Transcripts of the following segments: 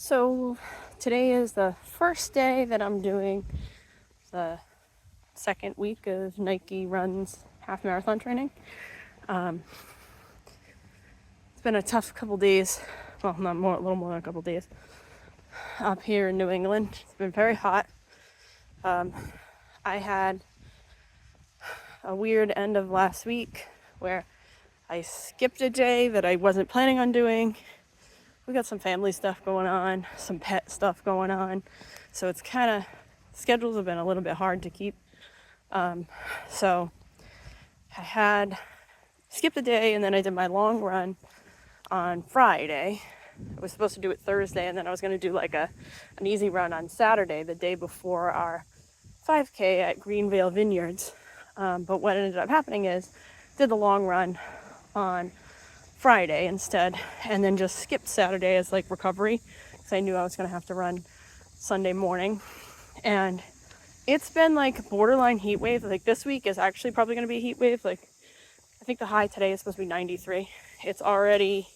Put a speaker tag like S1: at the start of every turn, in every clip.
S1: So today is the first day that I'm doing the second week of Nike Runs half marathon training. It's been a tough couple days. Well, a little more than a couple days up here in New England. It's been very hot. I had a weird end of last week where I skipped a day that I wasn't planning on doing. We got some family stuff going on, some pet stuff going on. So it's schedules have been a little bit hard to keep. So I had skipped a day and then I did my long run on Friday. I was supposed to do it Thursday and then I was going to do like an easy run on Saturday, the day before our 5K at Greenvale Vineyards. But what ended up happening is did the long run on Friday instead and then just skipped Saturday as like recovery because I knew I was going to have to run Sunday morning. And it's been like borderline heat wave. Like this week is actually probably going to be a heat wave. Like I think the high today is supposed to be 93. It's already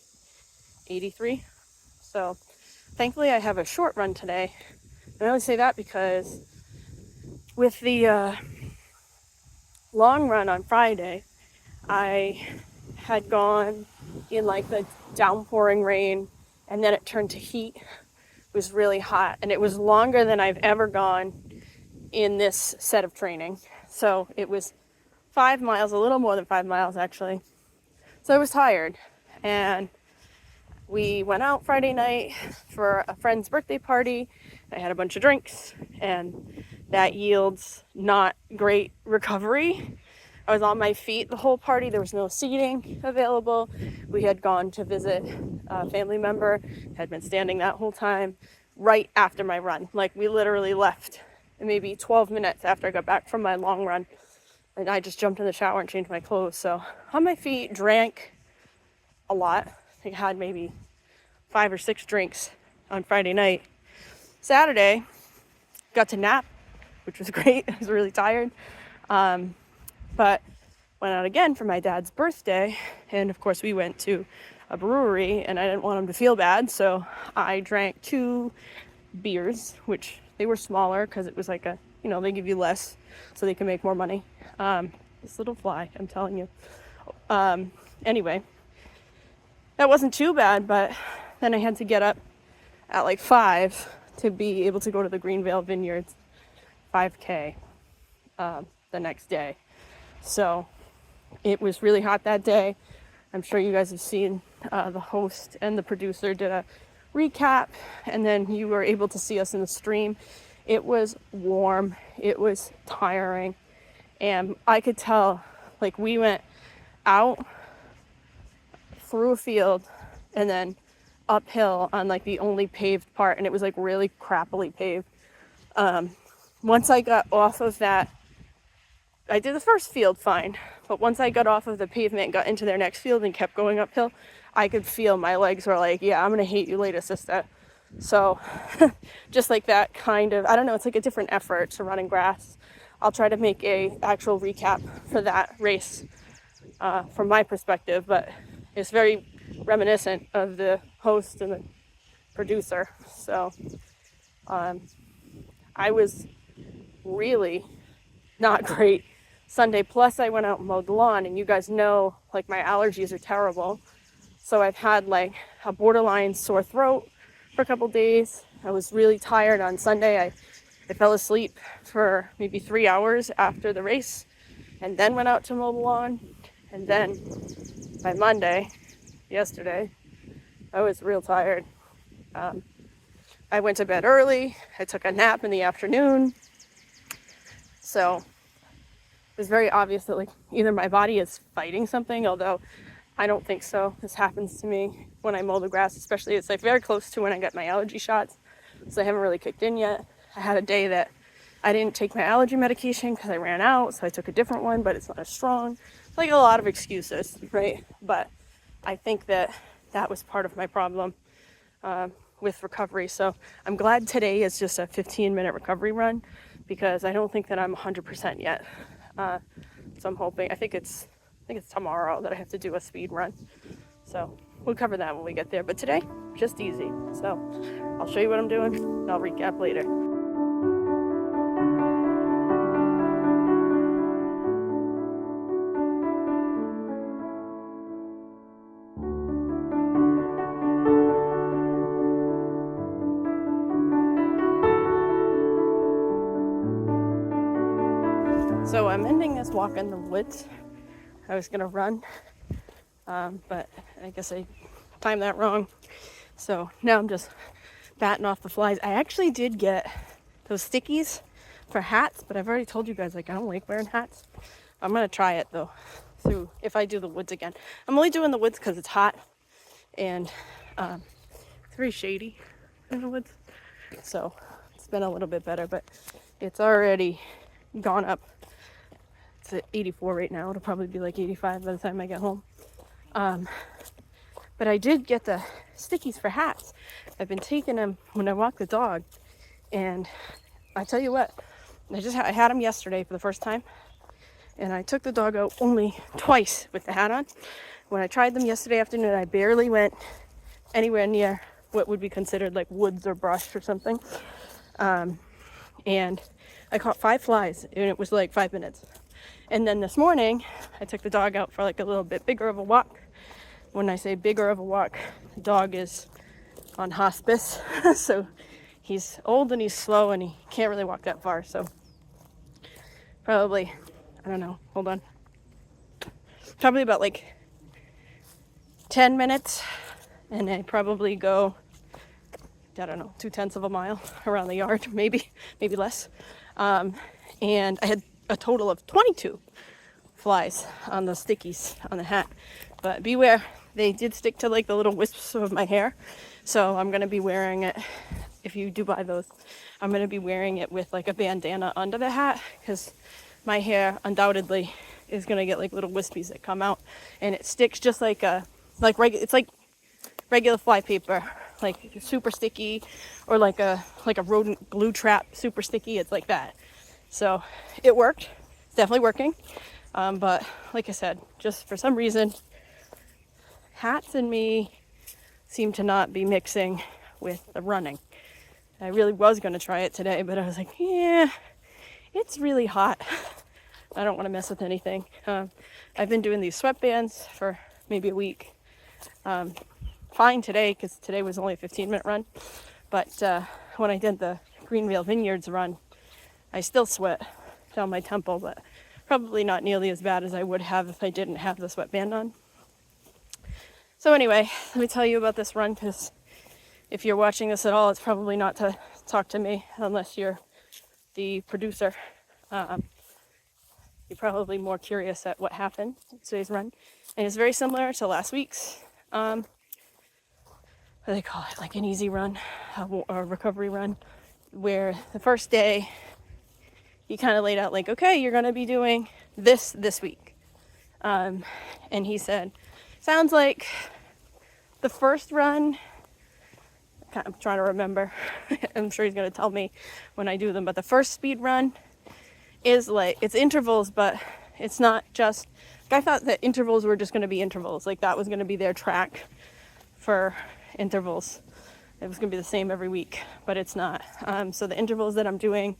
S1: 83. So thankfully I have a short run today. And I only say that because with the long run on Friday, I had gone in like the downpouring rain and then it turned to heat. It was really hot and it was longer than I've ever gone in this set of training. So it was 5 miles, a little more than 5 miles actually. So I was tired and we went out Friday night for a friend's birthday party. I had a bunch of drinks and that yields not great recovery. I was on my feet the whole party. There was no seating available. We had gone to visit a family member, had been standing that whole time right after my run. Like we literally left maybe 12 minutes after I got back from my long run. And I just jumped in the shower and changed my clothes. So on my feet, drank a lot. I think I had maybe 5 or 6 drinks on Friday night. Saturday, got to nap, which was great. I was really tired. But went out again for my dad's birthday. And of course we went to a brewery and I didn't want him to feel bad. So I drank 2 beers, which they were smaller because it was like they give you less so they can make more money. This little fly, I'm telling you. Anyway, that wasn't too bad, but then I had to get up at like 5 to be able to go to the Greenvale Vineyards 5K the next day. So it was really hot that day. I'm sure you guys have seen the host and the producer did a recap, and then you were able to see us in the stream. It was warm, it was tiring, and I could tell, like, we went out through a field and then uphill on like the only paved part, and it was like really crappily paved. Once I got off of that, I did the first field fine, but once I got off of the pavement and got into their next field and kept going uphill, I could feel my legs were like, yeah, I'm gonna hate you later, sister. So just like that kind of, I don't know, it's like a different effort to run in grass. I'll try to make a actual recap for that race from my perspective, but it's very reminiscent of the host and the producer. So I was really not great Sunday. Plus I went out and mowed the lawn, and you guys know like my allergies are terrible. So I've had like a borderline sore throat for a couple days. I was really tired on Sunday. I fell asleep for maybe 3 hours after the race and then went out to mow the lawn. And then by Monday, yesterday, I was real tired. I went to bed early. I took a nap in the afternoon. So it was very obvious that like either my body is fighting something, although I don't think so. This happens to me when I mow the grass, especially it's like very close to when I get my allergy shots. So they haven't really kicked in yet. I had a day that I didn't take my allergy medication because I ran out, so I took a different one, but it's not as strong. It's like a lot of excuses, right? But I think that was part of my problem with recovery. So I'm glad today is just a 15-minute recovery run because I don't think that I'm 100% yet. So I'm hoping, I think it's tomorrow that I have to do a speed run. So we'll cover that when we get there. But today, just easy. So I'll show you what I'm doing, and I'll recap later. So I'm ending this walk in the woods. I was gonna run, but I guess I timed that wrong. So now I'm just batting off the flies. I actually did get those stickies for hats, but I've already told you guys, like, I don't like wearing hats. I'm gonna try it though, through if I do the woods again. I'm only doing the woods because it's hot and it's very shady in the woods. So it's been a little bit better, but it's already gone up. It's at 84 right now. It'll probably be like 85 by the time I get home. But I did get the stickies for hats. I've been taking them when I walk the dog. And I tell you what, I had them yesterday for the first time. And I took the dog out only twice with the hat on. When I tried them yesterday afternoon, I barely went anywhere near what would be considered like woods or brush or something. And I caught 5 flies, and it was like 5 minutes. And then this morning, I took the dog out for like a little bit bigger of a walk. When I say bigger of a walk, the dog is on hospice. So he's old and he's slow and he can't really walk that far. So probably, I don't know, hold on. Probably about like 10 minutes. And I probably go, I don't know, 2/10 of a mile around the yard, maybe less. And I had a total of 22 flies on the stickies on the hat, but beware, they did stick to like the little wisps of my hair. So I'm going to be wearing it, if you do buy those, I'm going to be wearing it with like a bandana under the hat, because my hair undoubtedly is going to get like little wispies that come out, and it sticks just like it's like regular fly paper, like super sticky, or like a rodent glue trap, super sticky. It's like that. So it worked. It's definitely working. But like I said, just for some reason, hats and me seem to not be mixing with the running. I really was going to try it today, but I was like, yeah, it's really hot. I don't want to mess with anything. I've been doing these sweatbands for maybe a week. Fine today, because today was only a 15-minute run. But when I did the Greenville Vineyards run, I still sweat down my temple, but probably not nearly as bad as I would have if I didn't have the sweatband on. So anyway, let me tell you about this run, because if you're watching this at all, it's probably not to talk to me unless you're the producer. You're probably more curious at what happened in today's run. And it's very similar to last week's, what do they call it, like an easy run, a recovery run, where the first day, he kind of laid out like, okay, you're going to be doing this week. And he said, sounds like the first run, I'm trying to remember, I'm sure he's going to tell me when I do them, but the first speed run is like, it's intervals, but it's not just, I thought that intervals were just going to be intervals, like that was going to be their track for intervals. It was going to be the same every week, but it's not. So the intervals that I'm doing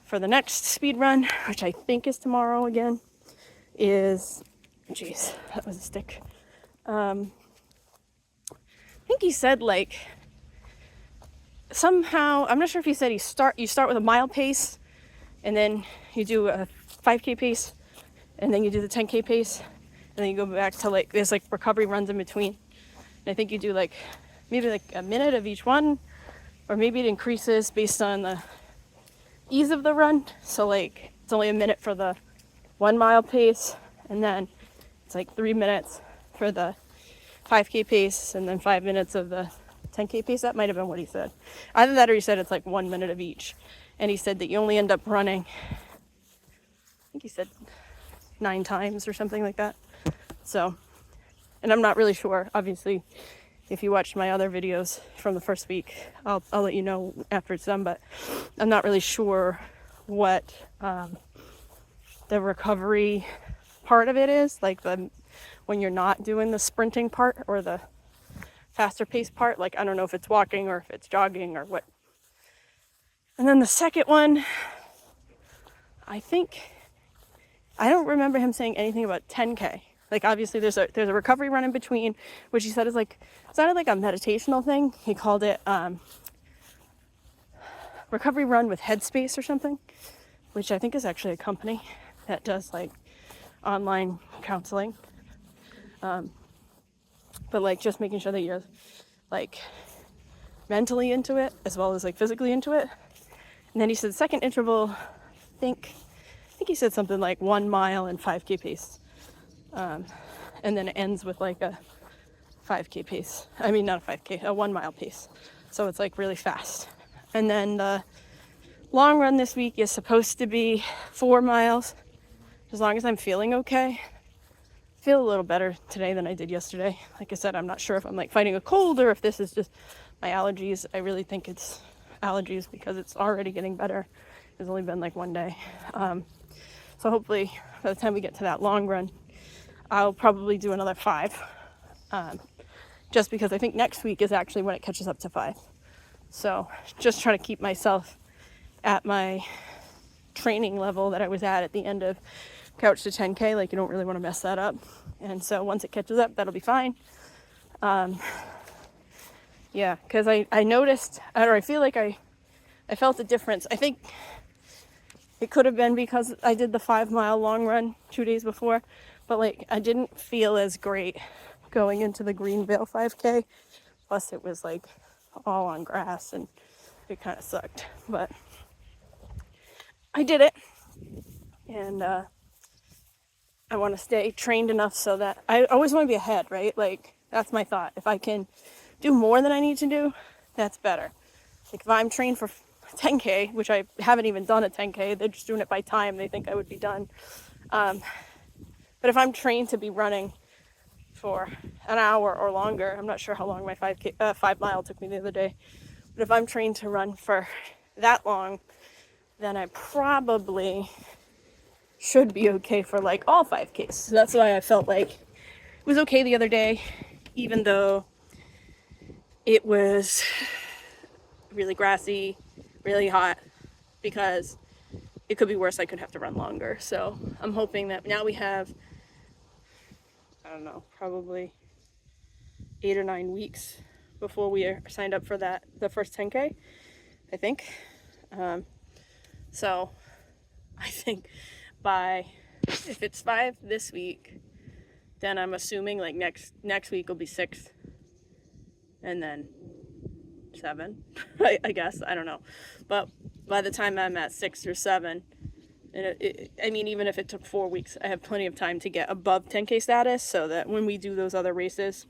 S1: for the next speed run, which I think is tomorrow again, is, jeez, that was a stick. I think he said like, somehow, I'm not sure if he said you start with a mile pace, and then you do a 5K pace, and then you do the 10K pace, and then you go back to like, there's like recovery runs in between. And I think you do like, maybe like a minute of each one, or maybe it increases based on the ease of the run. So like, it's only a minute for the 1 mile pace, and then it's like 3 minutes for the 5K pace, and then 5 minutes of the 10K pace. That might have been what he said. Either that or he said it's like 1 minute of each. And he said that you only end up running, I think he said 9 times or something like that. So, and I'm not really sure, obviously, if you watched my other videos from the first week, I'll let you know after it's done, but I'm not really sure what the recovery part of it is, like the when you're not doing the sprinting part or the faster paced part. Like, I don't know if it's walking or if it's jogging or what. And then the second one, I don't remember him saying anything about 10K. Like, obviously there's a recovery run in between, which he said is like, sounded like a meditational thing. He called it recovery run with Headspace or something, which I think is actually a company that does like online counseling. But like just making sure that you're like mentally into it as well as like physically into it. And then he said second interval, I think he said something like 1 mile and 5K pace. And then it ends with like a 5K pace. I mean, not a 5K, a 1 mile pace. So it's like really fast. And then the long run this week is supposed to be 4 miles, as long as I'm feeling okay. I feel a little better today than I did yesterday. Like I said, I'm not sure if I'm like fighting a cold or if this is just my allergies. I really think it's allergies because it's already getting better. It's only been like 1 day. So hopefully by the time we get to that long run, I'll probably do another 5. Just because I think next week is actually when it catches up to 5. So just trying to keep myself at my training level that I was at the end of Couch to 10K. Like, you don't really want to mess that up. And so once it catches up, that'll be fine. Yeah, because I noticed, or I feel like I felt a difference. I think it could have been because I did the 5 mile long run 2 days before, but like I didn't feel as great going into the Greenvale 5K. Plus it was like all on grass and it kind of sucked, but I did it. And I want to stay trained enough so that I always want to be ahead, right? Like, that's my thought. If I can do more than I need to do, that's better. Like, if I'm trained for 10K, which I haven't even done a 10K, they're just doing it by time. They think I would be done. But if I'm trained to be running for an hour or longer, I'm not sure how long my 5 mile took me the other day, but if I'm trained to run for that long, then I probably should be okay for like all 5Ks. So that's why I felt like it was okay the other day, even though it was really grassy, really hot, because it could be worse. I could have to run longer. So I'm hoping that now we have, I don't know, probably 8 or 9 weeks before we are signed up for the first 10K, I think. So I think if it's 5 this week, then I'm assuming like next week will be 6 and then 7, I guess, I don't know. But by the time I'm at 6 or 7, and I mean, even if it took 4 weeks, I have plenty of time to get above 10K status, so that when we do those other races,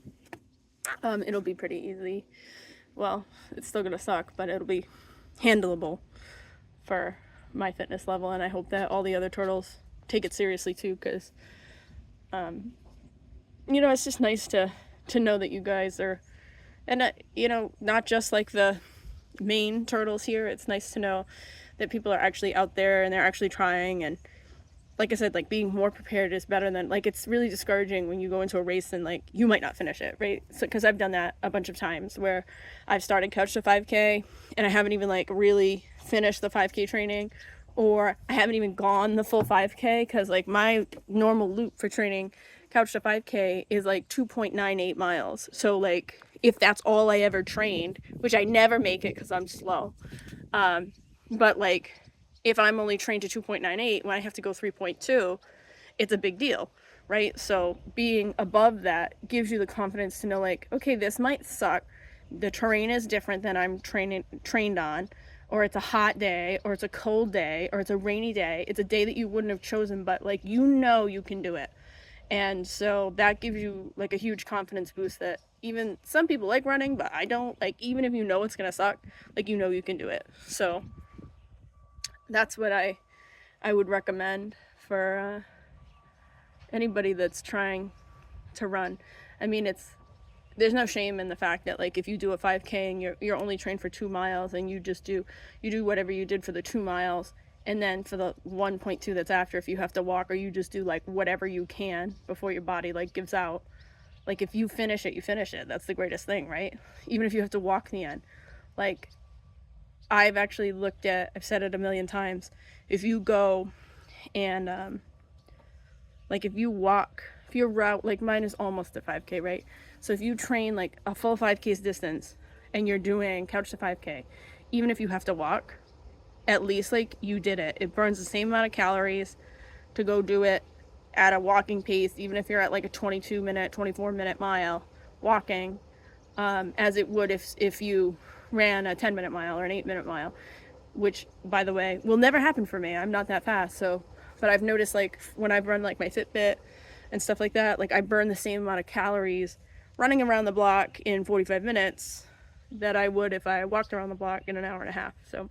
S1: it'll be pretty easy. Well, it's still gonna suck, but it'll be handleable for my fitness level, and I hope that all the other turtles take it seriously too, because it's just nice to know that you guys are, and not just like the main turtles here. It's nice to know that people are actually out there and they're actually trying, and like I said, like being more prepared is better than, like, it's really discouraging when you go into a race and like you might not finish it, right? So because I've done that a bunch of times where I've started Couch to 5K and I haven't even like really finished the 5K training, or I haven't even gone the full 5K, because like my normal loop for training Couch to 5K is like 2.98 miles. So like if that's all I ever trained, which I never make it because I'm slow, but like if I'm only trained to 2.98, when I have to go 3.2, it's a big deal, right? So being above that gives you the confidence to know, like, okay, this might suck. The terrain is different than I'm trained on, or it's a hot day, or it's a cold day, or it's a rainy day. It's a day that you wouldn't have chosen, but like, you can do it. And so that gives you like a huge confidence boost that even some people like running, but I don't. Like, even if you know it's gonna suck, like, you can do it. So that's what I would recommend for anybody that's trying to run. I mean, there's no shame in the fact that like if you do a 5K and you're only trained for 2 miles and you do whatever you did for the 2 miles, And then for the 1.2 that's after, if you have to walk, or you just do like whatever you can before your body like gives out. Like if you finish it, you finish it. That's the greatest thing, right? Even if you have to walk the end. Like I've actually looked at, I've said it a million times, if you go and like if you walk, if your route, like mine is almost a 5K, right? So if you train like a full 5K's distance and you're doing couch to 5K, even if you have to walk, at least like you did it. It burns the same amount of calories to go do it at a walking pace, even if you're at like a 22-minute, 24-minute mile walking, as it would if you ran a 10-minute mile or an 8-minute mile, which, by the way, will never happen for me. I'm not that fast. So, but I've noticed like when I've run like my Fitbit and stuff like that, like I burn the same amount of calories running around the block in 45 minutes that I would if I walked around the block in an hour and a half. So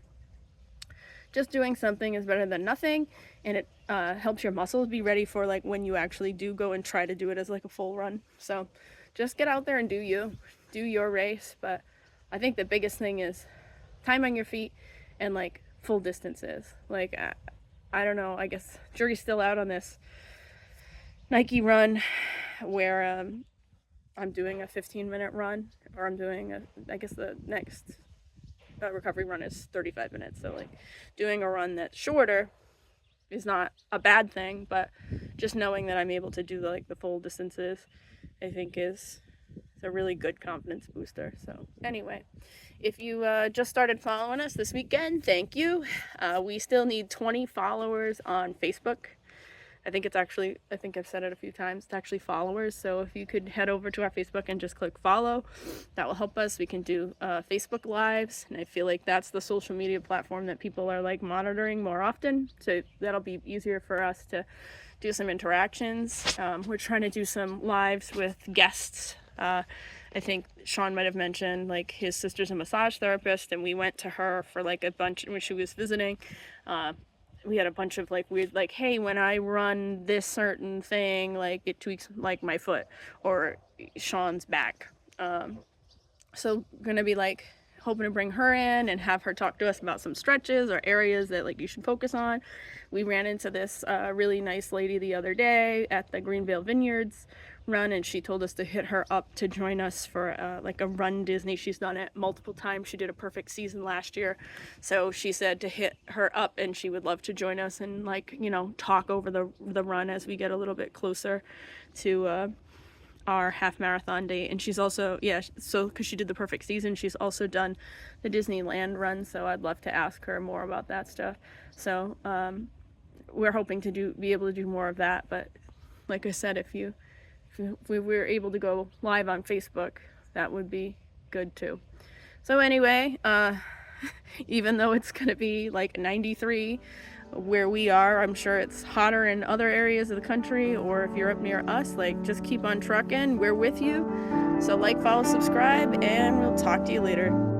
S1: just doing something is better than nothing, and it helps your muscles be ready for like when you actually do go and try to do it as like a full run. So just get out there and do your race. But I think the biggest thing is time on your feet and like full distances. Like I don't know, I guess jury's still out on this Nike run where I'm doing a 15-minute run, or I'm doing I guess the next recovery run is 35 minutes. So like doing a run that's shorter is not a bad thing, but just knowing that I'm able to do like the full distances, I think is a really good confidence booster. So anyway, if you just started following us this weekend, thank you. We still need 20 followers on Facebook. I think I've said it a few times, it's actually followers. So if you could head over to our Facebook and just click follow, that will help us. We can do Facebook Lives, and I feel like that's the social media platform that people are like monitoring more often. So that'll be easier for us to do some interactions. We're trying to do some lives with guests. I think Sean might have mentioned like his sister's a massage therapist, and we went to her for like a bunch when she was visiting. We had a bunch of like weird, like, hey, when I run this certain thing, like it tweaks like my foot or Sean's back. So gonna be like hoping to bring her in and have her talk to us about some stretches or areas that like you should focus on. We ran into this really nice lady the other day at the Greenvale Vineyards run, and she told us to hit her up to join us for like a Run Disney. She's done it multiple times. She did a perfect season last year, so she said to hit her up and she would love to join us and like, you know, talk over the run as we get a little bit closer to our half marathon date. And she's also, so because she did the perfect season, she's also done the Disneyland run, so I'd love to ask her more about that stuff. So we're hoping to be able to do more of that. But like I said, if we were able to go live on Facebook, that would be good too. So anyway, even though it's gonna be like 93 where we are, I'm sure it's hotter in other areas of the country, or if you're up near us, like just keep on trucking. We're with you. So like, follow, subscribe, and we'll talk to you later.